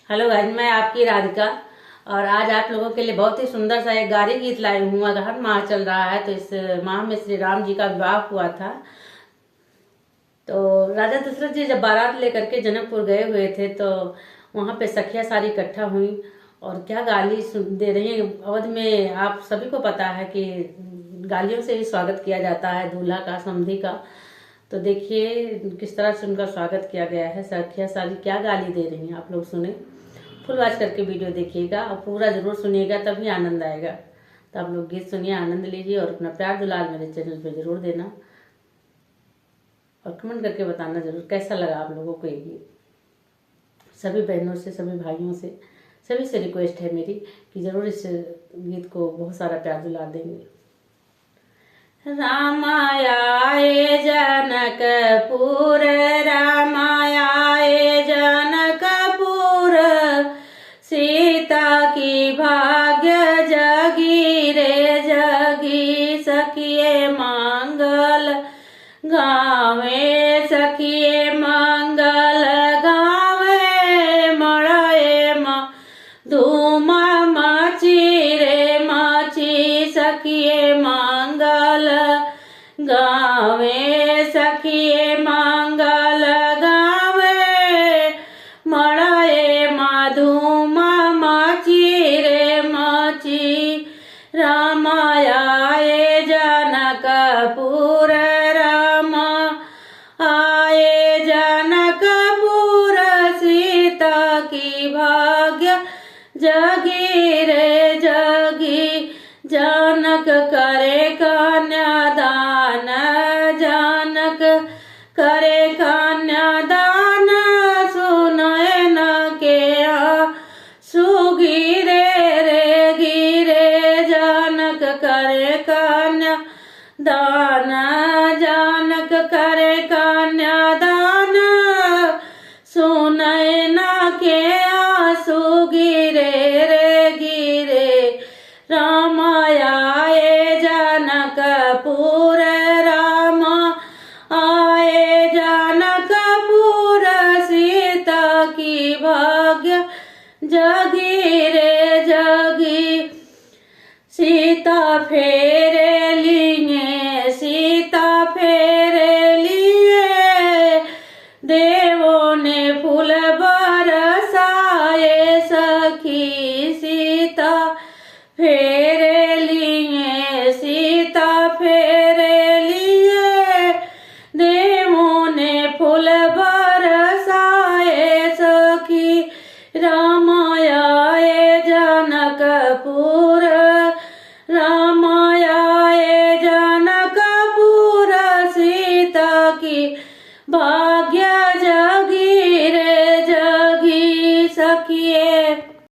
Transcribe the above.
Hello guys, मैं आपकी राधिका। और आज आप लोगों के लिए बहुत ही सुंदर सा एक गारी गीत लाई हूँ। अगहन माह चल रहा है तो इस माह में श्री राम जी का विवाह हुआ था। तो राजा दशरथ जी जब बारात लेकर के जनकपुर गए हुए थे तो वहाँ पे सखियाँ सारी इकट्ठा हुई और क्या दे रही हैं। अवध में आप सभी को पता है कि गालियों से ही स्वागत किया जाता है दूल्हा का, समधी का। तो देखिए किस तरह से उनका स्वागत किया गया है। सखियाँ सारी क्या गाली दे रही हैं, आप लोग सुने। फुल वॉच करके वीडियो देखिएगा और पूरा जरूर सुनिएगा, तभी आनंद आएगा। तो आप लोग गीत सुनिए, आनंद लीजिए और अपना प्यार दुलार मेरे चैनल पे जरूर देना और कमेंट करके बताना जरूर कैसा लगा आप लोगों को ये गीत। सभी बहनों से, सभी भाइयों से, सभी से रिक्वेस्ट है मेरी कि जरूर इस गीत को बहुत सारा प्यार दुलार देंगे। रामायाए जनकपुर, रामायाए जनकपुर, सीता की भाग्य जगी रे जगी। सखिए मंगल गावे, सखिए मंगल गावे, मड़े धूम मची रे मची। सखिए मंगल गावे, सखिए मंगल गावे, मड़े धूम मची रे मची। रामायाए जनकपुर, राम आए जनकपुर, सीता की भाग्य जगी रे जगी। जनक करे कन्यादान, जनक करे कन्यादान, सुनए न के सुगिरे रे गिरे। जनक करे कन्यादान, जनक करे कन्यादान, सुनए न के सुगिरे रे गिरे। रामायाए जनकपुर, राम आए जनकपुर, सीता की भाग्य जगी रे जगी। सीता फेरे लिए, सीता फेरे लिए, देवों ने फूल बरसाए। सखी सीता फेरे लिए, सीता फेरे लिए, देवों ने फूल बरसाए। सखी रामायाए जनकपुर, रामायाए जनकपुर, सीता की भाग्य